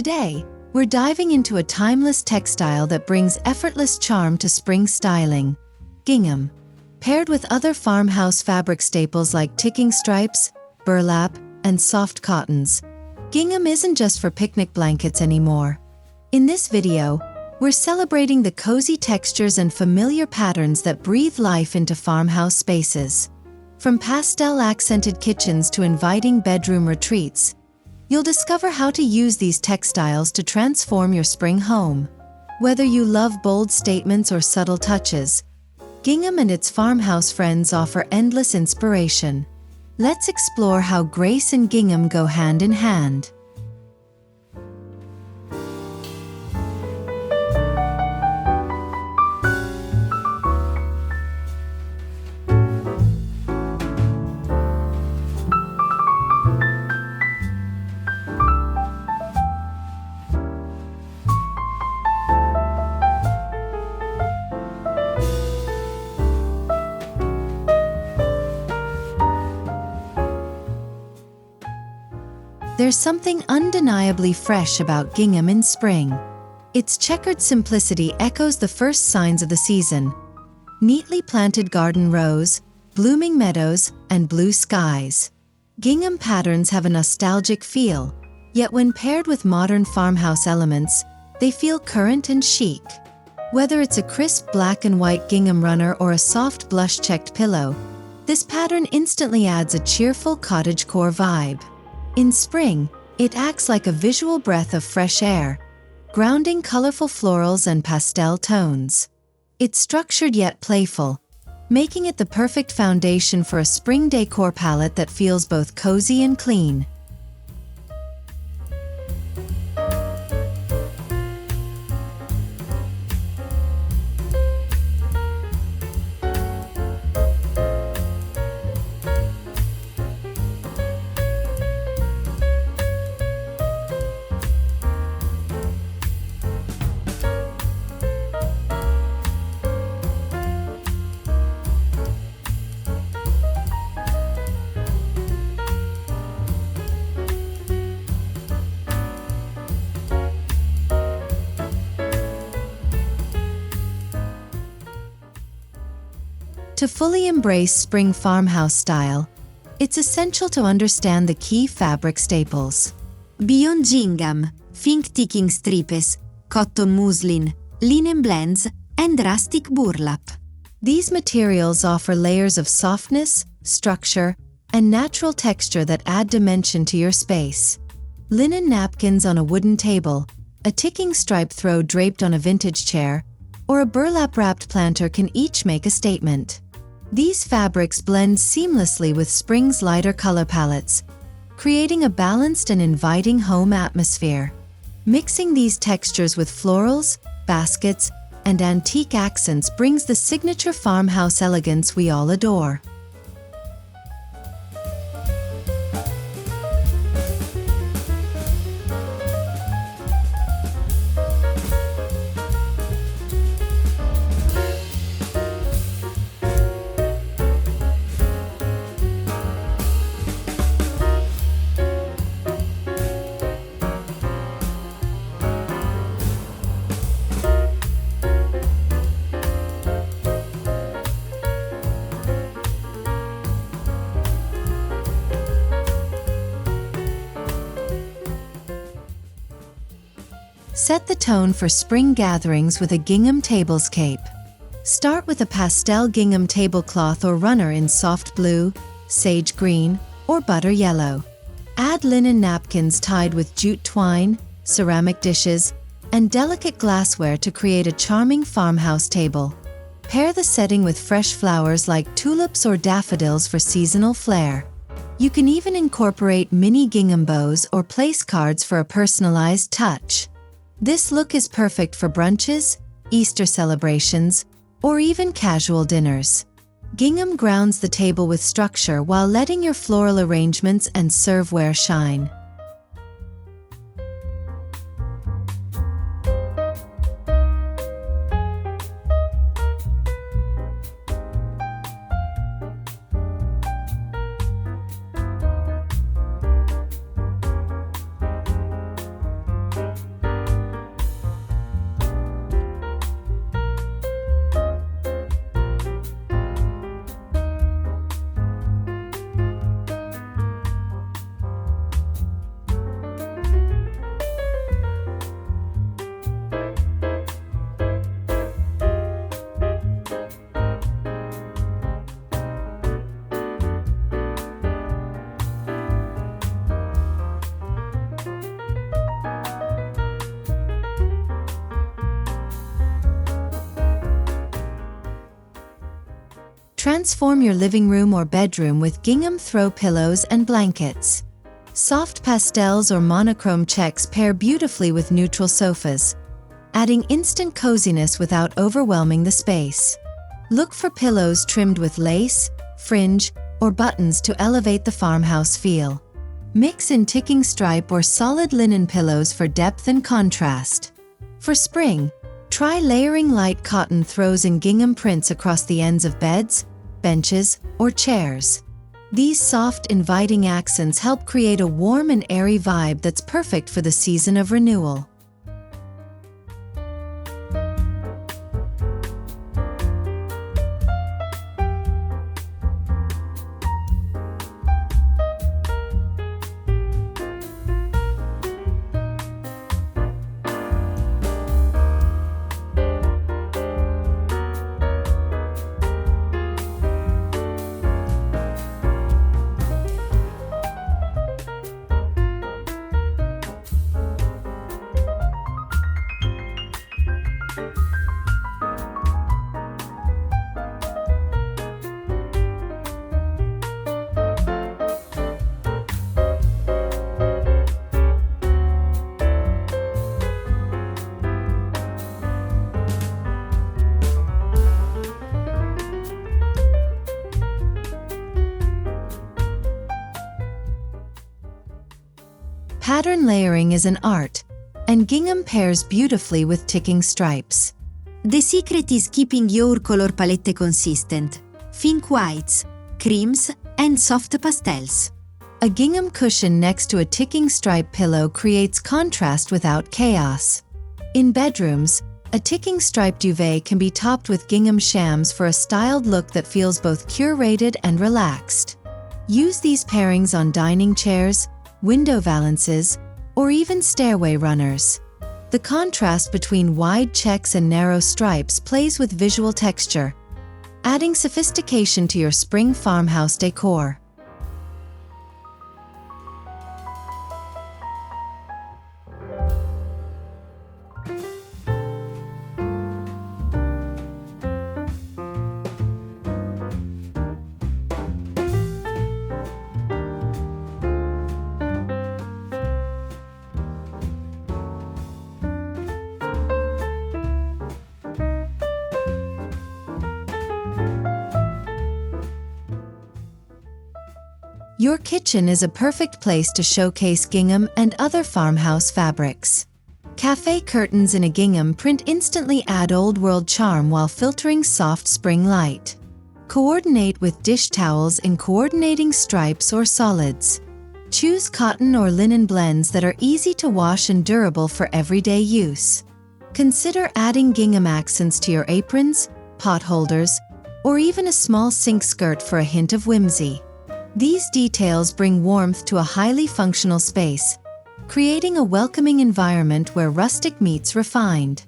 Today, we're diving into a timeless textile that brings effortless charm to spring styling: gingham. Paired with other farmhouse fabric staples like ticking stripes, burlap, and soft cottons, gingham isn't just for picnic blankets anymore. In this video, we're celebrating the cozy textures and familiar patterns that breathe life into farmhouse spaces. From pastel-accented kitchens to inviting bedroom retreats, you'll discover how to use these textiles to transform your spring home. Whether you love bold statements or subtle touches, gingham and its farmhouse friends offer endless inspiration. Let's explore how grace and gingham go hand in hand. There's something undeniably fresh about gingham in spring. Its checkered simplicity echoes the first signs of the season: neatly planted garden rows, blooming meadows, and blue skies. Gingham patterns have a nostalgic feel, yet when paired with modern farmhouse elements, they feel current and chic. Whether it's a crisp black and white gingham runner or a soft blush-checked pillow, this pattern instantly adds a cheerful cottagecore vibe. In spring, it acts like a visual breath of fresh air, grounding colorful florals and pastel tones. It's structured yet playful, making it the perfect foundation for a spring decor palette that feels both cozy and clean. To fully embrace spring farmhouse style, it's essential to understand the key fabric staples. Beyond gingham, think ticking stripes, cotton muslin, linen blends, and rustic burlap. These materials offer layers of softness, structure, and natural texture that add dimension to your space. Linen napkins on a wooden table, a ticking stripe throw draped on a vintage chair, or a burlap-wrapped planter can each make a statement. These fabrics blend seamlessly with spring's lighter color palettes, creating a balanced and inviting home atmosphere. Mixing these textures with florals, baskets, and antique accents brings the signature farmhouse elegance we all adore. Set the tone for spring gatherings with a gingham tablescape. Start with a pastel gingham tablecloth or runner in soft blue, sage green, or butter yellow. Add linen napkins tied with jute twine, ceramic dishes, and delicate glassware to create a charming farmhouse table. Pair the setting with fresh flowers like tulips or daffodils for seasonal flair. You can even incorporate mini gingham bows or place cards for a personalized touch. This look is perfect for brunches, Easter celebrations, or even casual dinners. Gingham grounds the table with structure while letting your floral arrangements and serveware shine. Transform your living room or bedroom with gingham throw pillows and blankets. Soft pastels or monochrome checks pair beautifully with neutral sofas, adding instant coziness without overwhelming the space. Look for pillows trimmed with lace, fringe, or buttons to elevate the farmhouse feel. Mix in ticking stripe or solid linen pillows for depth and contrast. For spring, try layering light cotton throws and gingham prints across the ends of beds, benches, or chairs. These soft, inviting accents help create a warm and airy vibe that's perfect for the season of renewal. Pattern layering is an art, and gingham pairs beautifully with ticking stripes. The secret is keeping your color palette consistent. Think whites, creams, and soft pastels. A gingham cushion next to a ticking stripe pillow creates contrast without chaos. In bedrooms, a ticking stripe duvet can be topped with gingham shams for a styled look that feels both curated and relaxed. Use these pairings on dining chairs, window valances, or even stairway runners. The contrast between wide checks and narrow stripes plays with visual texture, adding sophistication to your spring farmhouse decor. Your kitchen is a perfect place to showcase gingham and other farmhouse fabrics. Café curtains in a gingham print instantly add old-world charm while filtering soft spring light. Coordinate with dish towels in coordinating stripes or solids. Choose cotton or linen blends that are easy to wash and durable for everyday use. Consider adding gingham accents to your aprons, pot holders, or even a small sink skirt for a hint of whimsy. These details bring warmth to a highly functional space, creating a welcoming environment where rustic meets refined.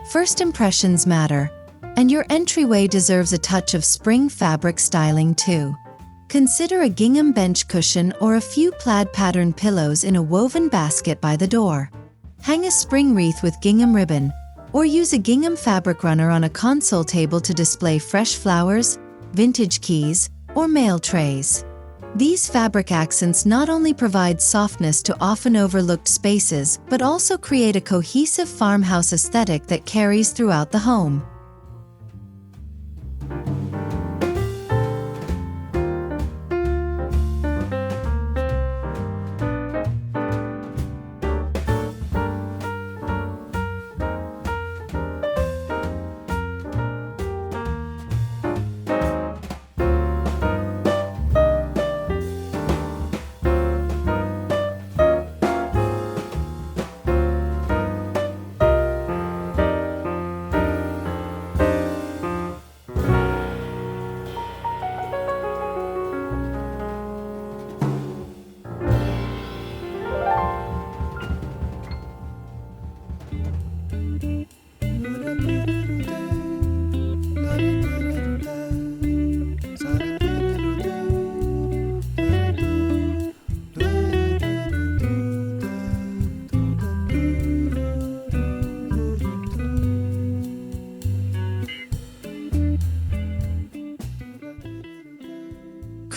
First impressions matter, and your entryway deserves a touch of spring fabric styling too. Consider a gingham bench cushion or a few plaid pattern pillows in a woven basket by the door. Hang a spring wreath with gingham ribbon, or use a gingham fabric runner on a console table to display fresh flowers, vintage keys, or mail trays. These fabric accents not only provide softness to often overlooked spaces, but also create a cohesive farmhouse aesthetic that carries throughout the home.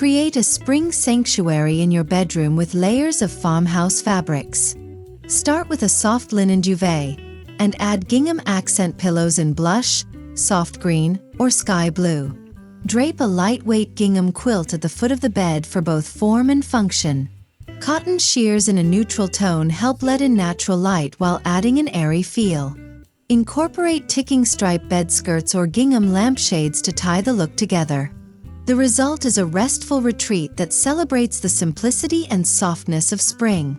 Create a spring sanctuary in your bedroom with layers of farmhouse fabrics. Start with a soft linen duvet and add gingham accent pillows in blush, soft green, or sky blue. Drape a lightweight gingham quilt at the foot of the bed for both form and function. Cotton shears in a neutral tone help let in natural light while adding an airy feel. Incorporate ticking stripe bed skirts or gingham lampshades to tie the look together. The result is a restful retreat that celebrates the simplicity and softness of spring.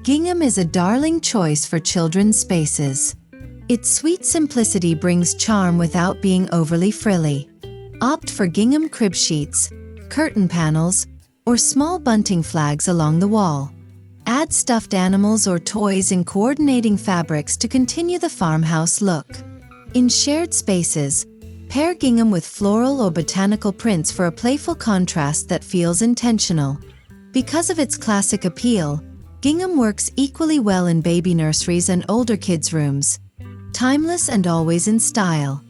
Gingham is a darling choice for children's spaces. Its sweet simplicity brings charm without being overly frilly. Opt for gingham crib sheets, curtain panels, or small bunting flags along the wall. Add stuffed animals or toys in coordinating fabrics to continue the farmhouse look. In shared spaces, pair gingham with floral or botanical prints for a playful contrast that feels intentional. Because of its classic appeal, gingham works equally well in baby nurseries and older kids' rooms. Timeless and always in style.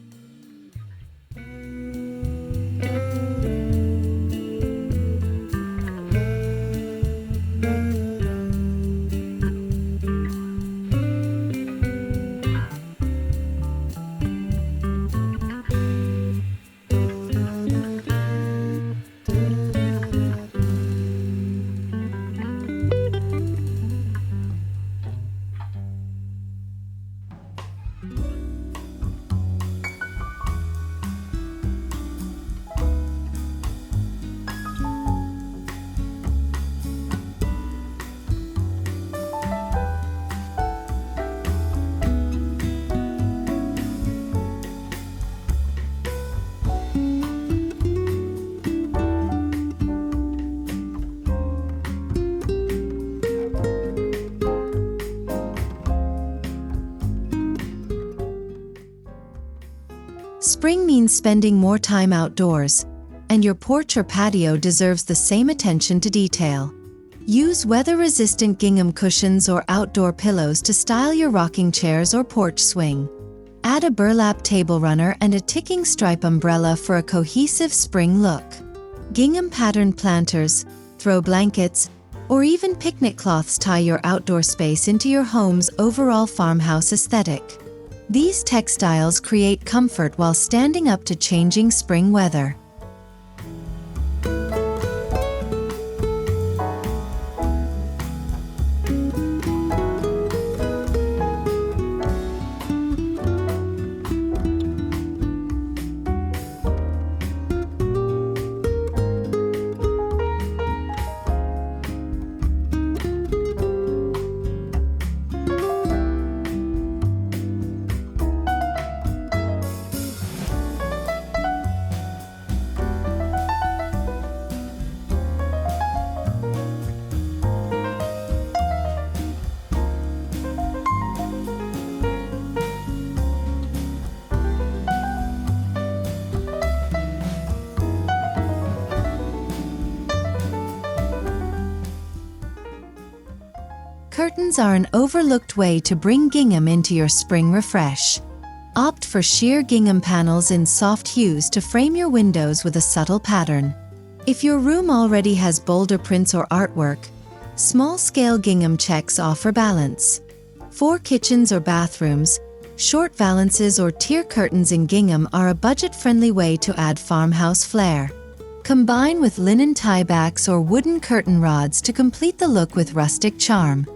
Spring means spending more time outdoors, and your porch or patio deserves the same attention to detail. Use weather-resistant gingham cushions or outdoor pillows to style your rocking chairs or porch swing. Add a burlap table runner and a ticking stripe umbrella for a cohesive spring look. Gingham patterned planters, throw blankets, or even picnic cloths tie your outdoor space into your home's overall farmhouse aesthetic. These textiles create comfort while standing up to changing spring weather. Curtains are an overlooked way to bring gingham into your spring refresh. Opt for sheer gingham panels in soft hues to frame your windows with a subtle pattern. If your room already has bolder prints or artwork, small-scale gingham checks offer balance. For kitchens or bathrooms, short valances or tier curtains in gingham are a budget-friendly way to add farmhouse flair. Combine with linen tiebacks or wooden curtain rods to complete the look with rustic charm.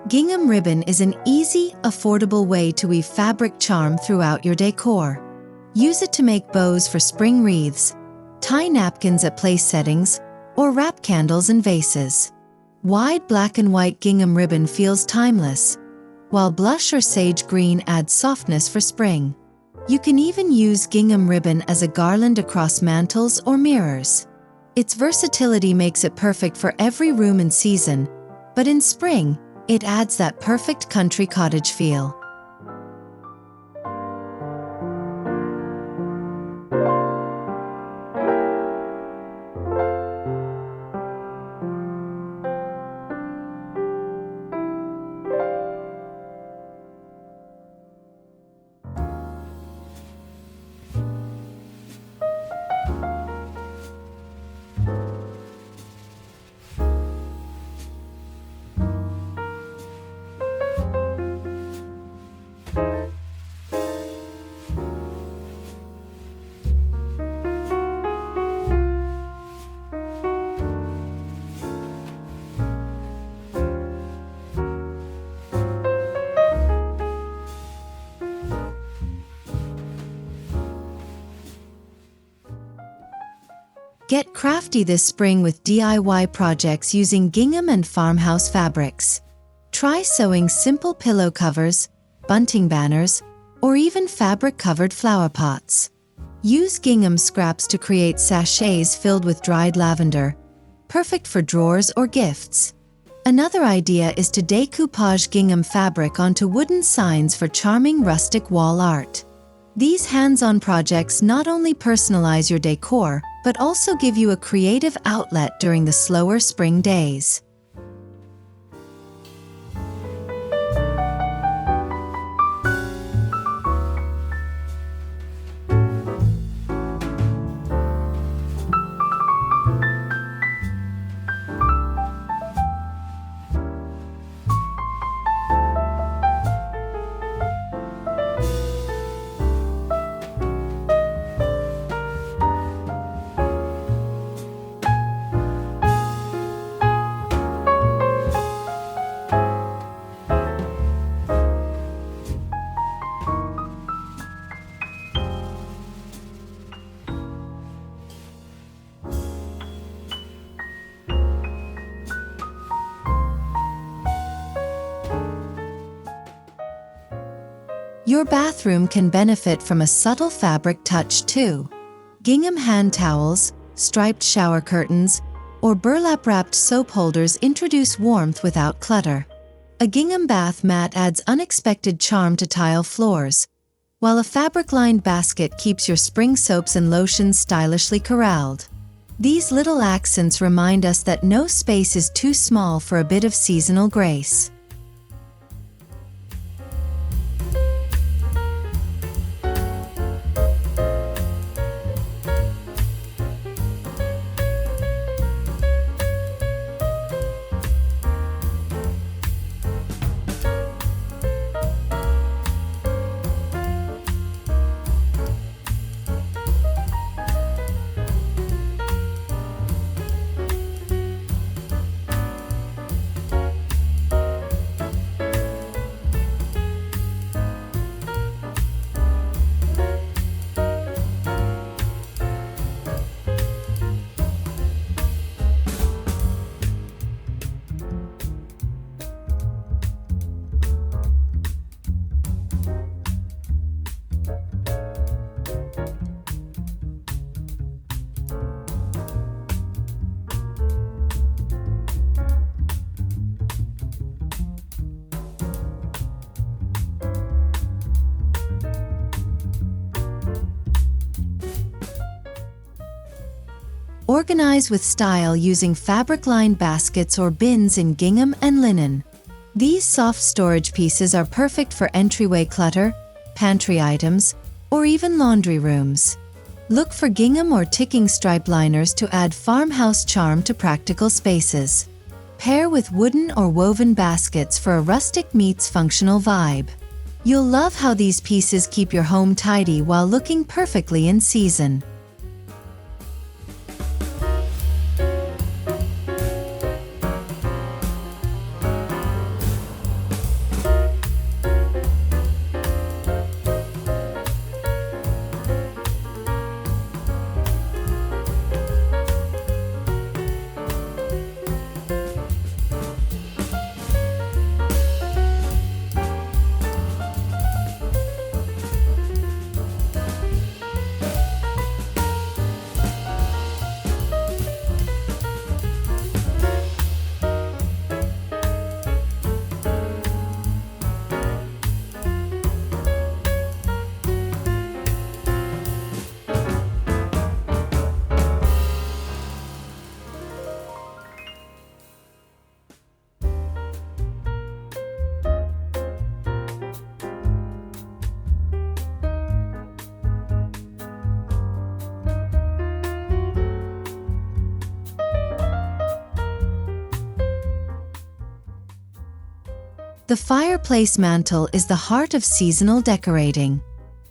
Gingham ribbon is an easy, affordable way to weave fabric charm throughout your decor. Use it to make bows for spring wreaths, tie napkins at place settings, or wrap candles in vases. Wide black and white gingham ribbon feels timeless, while blush or sage green adds softness for spring. You can even use gingham ribbon as a garland across mantels or mirrors. Its versatility makes it perfect for every room and season, but in spring, it adds that perfect country cottage feel. Get crafty this spring with DIY projects using gingham and farmhouse fabrics. Try sewing simple pillow covers, bunting banners, or even fabric-covered flower pots. Use gingham scraps to create sachets filled with dried lavender, perfect for drawers or gifts. Another idea is to decoupage gingham fabric onto wooden signs for charming rustic wall art. These hands-on projects not only personalize your decor, but also give you a creative outlet during the slower spring days. Your bathroom can benefit from a subtle fabric touch too. Gingham hand towels, striped shower curtains, or burlap-wrapped soap holders introduce warmth without clutter. A gingham bath mat adds unexpected charm to tile floors, while a fabric-lined basket keeps your spring soaps and lotions stylishly corralled. These little accents remind us that no space is too small for a bit of seasonal grace. Organize with style using fabric-lined baskets or bins in gingham and linen. These soft storage pieces are perfect for entryway clutter, pantry items, or even laundry rooms. Look for gingham or ticking stripe liners to add farmhouse charm to practical spaces. Pair with wooden or woven baskets for a rustic meets functional vibe. You'll love how these pieces keep your home tidy while looking perfectly in season. The fireplace mantel is the heart of seasonal decorating.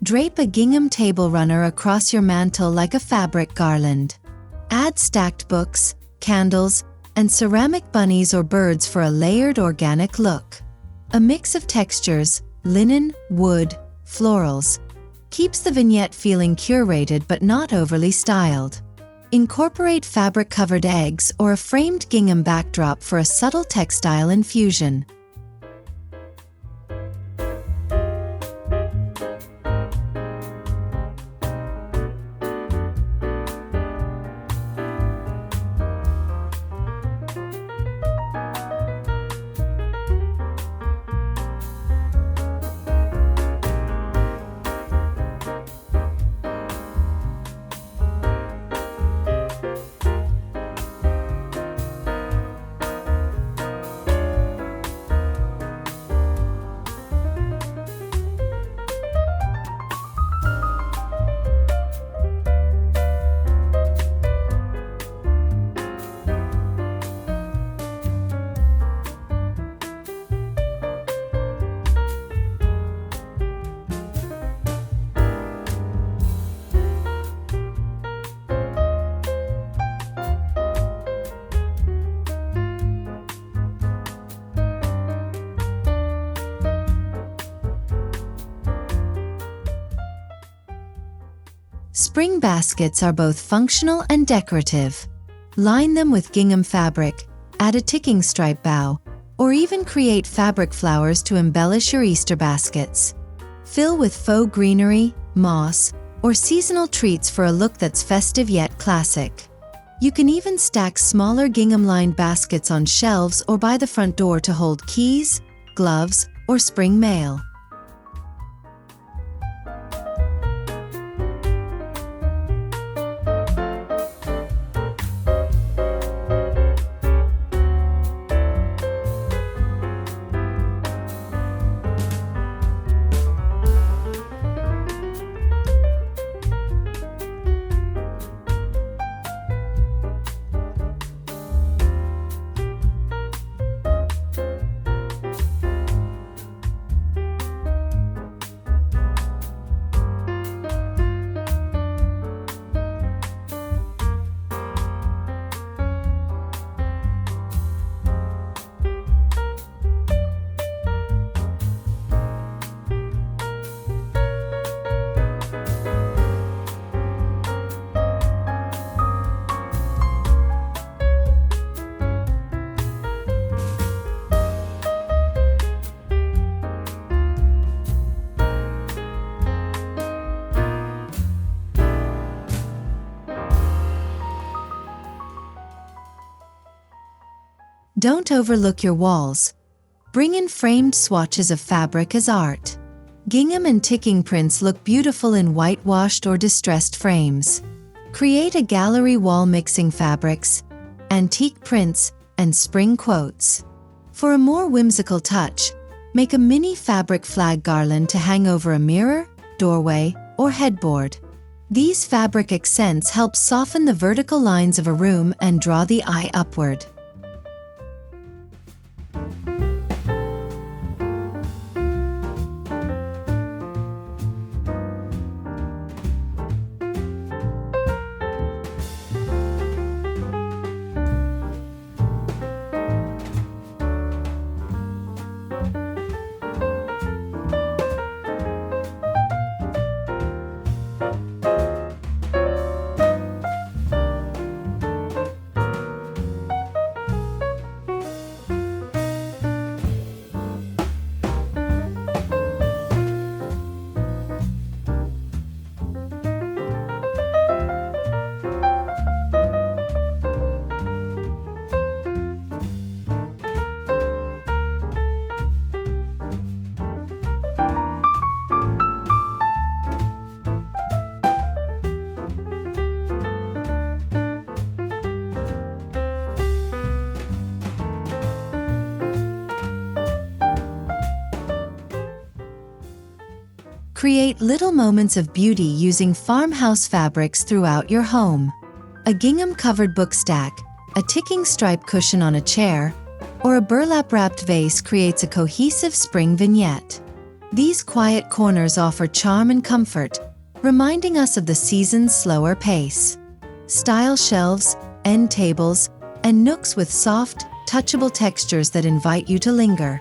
Drape a gingham table runner across your mantel like a fabric garland. Add stacked books, candles, and ceramic bunnies or birds for a layered organic look. A mix of textures, linen, wood, florals, keeps the vignette feeling curated but not overly styled. Incorporate fabric-covered eggs or a framed gingham backdrop for a subtle textile infusion. Spring baskets are both functional and decorative. Line them with gingham fabric, add a ticking stripe bow, or even create fabric flowers to embellish your Easter baskets. Fill with faux greenery, moss, or seasonal treats for a look that's festive yet classic. You can even stack smaller gingham-lined baskets on shelves or by the front door to hold keys, gloves, or spring mail. Don't overlook your walls. Bring in framed swatches of fabric as art. Gingham and ticking prints look beautiful in whitewashed or distressed frames. Create a gallery wall mixing fabrics, antique prints, and spring quotes. For a more whimsical touch, make a mini fabric flag garland to hang over a mirror, doorway, or headboard. These fabric accents help soften the vertical lines of a room and draw the eye upward. Create little moments of beauty using farmhouse fabrics throughout your home. A gingham-covered book stack, a ticking stripe cushion on a chair, or a burlap-wrapped vase creates a cohesive spring vignette. These quiet corners offer charm and comfort, reminding us of the season's slower pace. Style shelves, end tables, and nooks with soft, touchable textures that invite you to linger.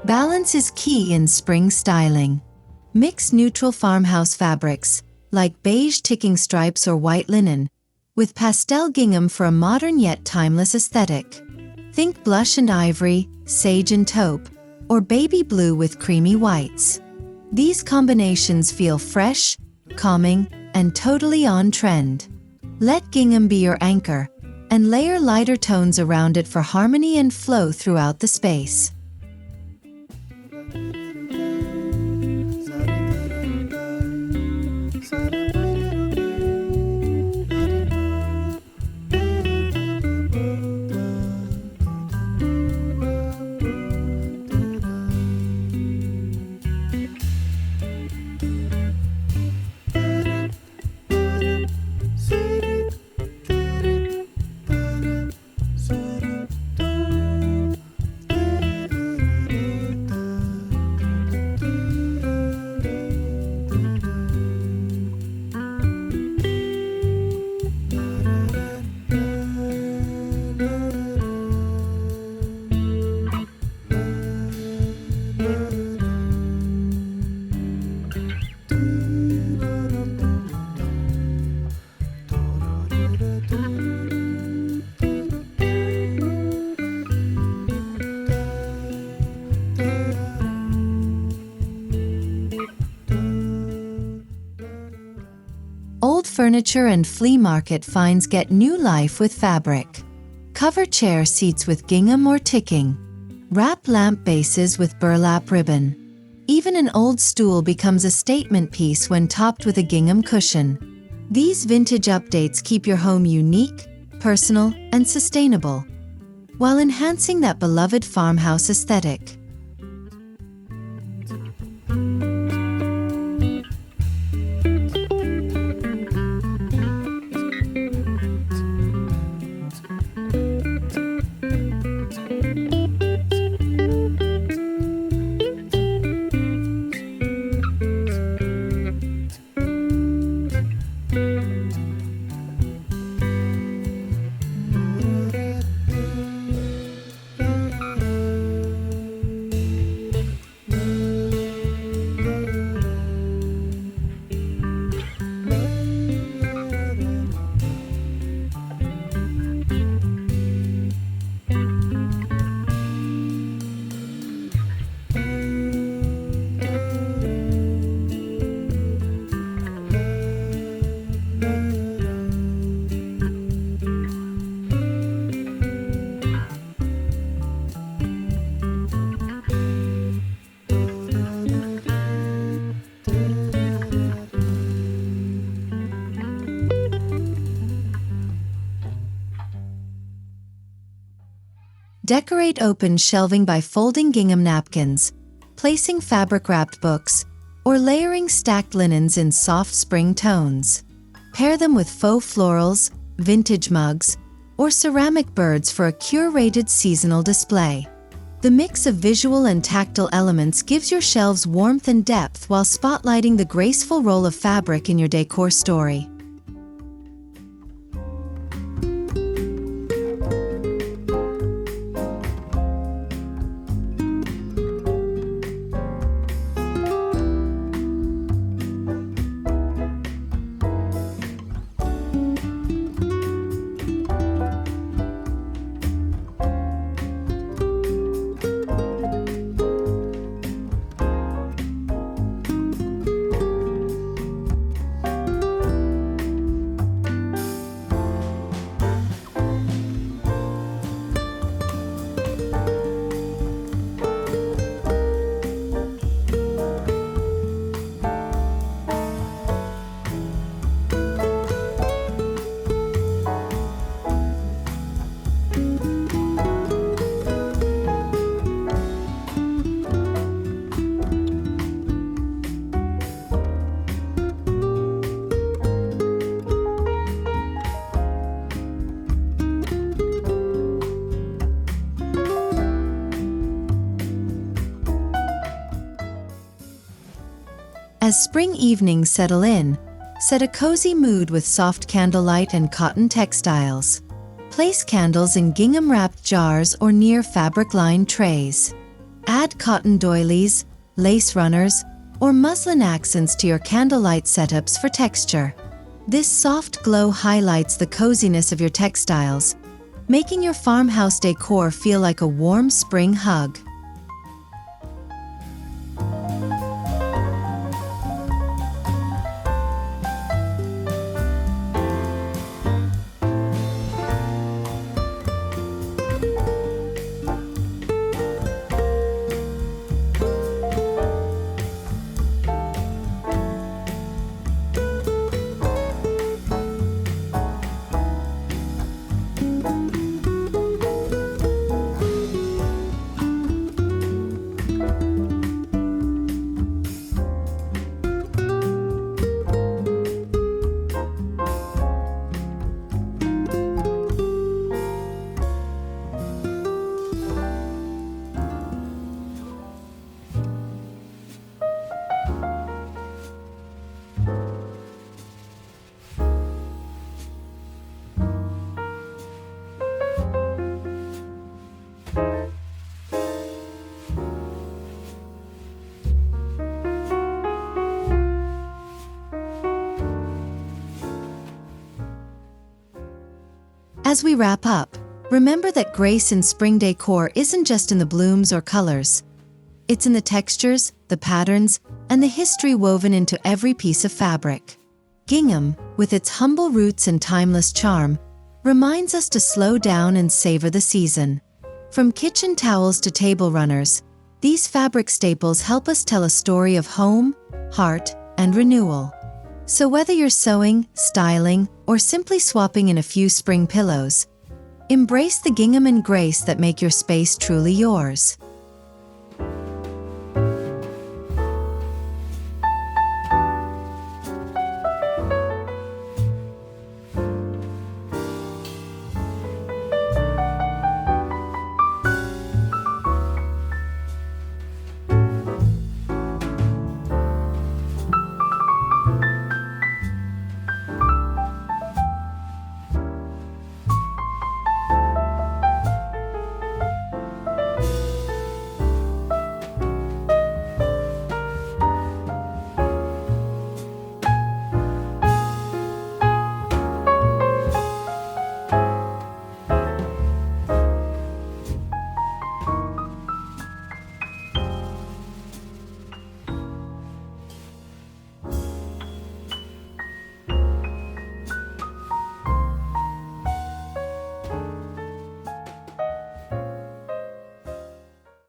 Balance is key in spring styling. Mix neutral farmhouse fabrics, like beige ticking stripes or white linen, with pastel gingham for a modern yet timeless aesthetic. Think blush and ivory, sage and taupe, or baby blue with creamy whites. These combinations feel fresh, calming, and totally on trend. Let gingham be your anchor, and layer lighter tones around it for harmony and flow throughout the space. Old furniture and flea market finds get new life with fabric. Cover chair seats with gingham or ticking. Wrap lamp bases with burlap ribbon. Even an old stool becomes a statement piece when topped with a gingham cushion. These vintage updates keep your home unique, personal, and sustainable. while enhancing that beloved farmhouse aesthetic. Decorate open shelving by folding gingham napkins, placing fabric-wrapped books, or layering stacked linens in soft spring tones. Pair them with faux florals, vintage mugs, or ceramic birds for a curated seasonal display. The mix of visual and tactile elements gives your shelves warmth and depth while spotlighting the graceful roll of fabric in your decor story. As spring evenings settle in, set a cozy mood with soft candlelight and cotton textiles. Place candles in gingham-wrapped jars or near fabric-lined trays. Add cotton doilies, lace runners, or muslin accents to your candlelight setups for texture. This soft glow highlights the coziness of your textiles, making your farmhouse decor feel like a warm spring hug. As we wrap up, remember that grace in spring decor isn't just in the blooms or colors. It's in the textures, the patterns, and the history woven into every piece of fabric. Gingham, with its humble roots and timeless charm, reminds us to slow down and savor the season. From kitchen towels to table runners, these fabric staples help us tell a story of home, heart, and renewal. So whether you're sewing, styling, or simply swapping in a few spring pillows, Embrace the gingham and grace that make your space truly yours.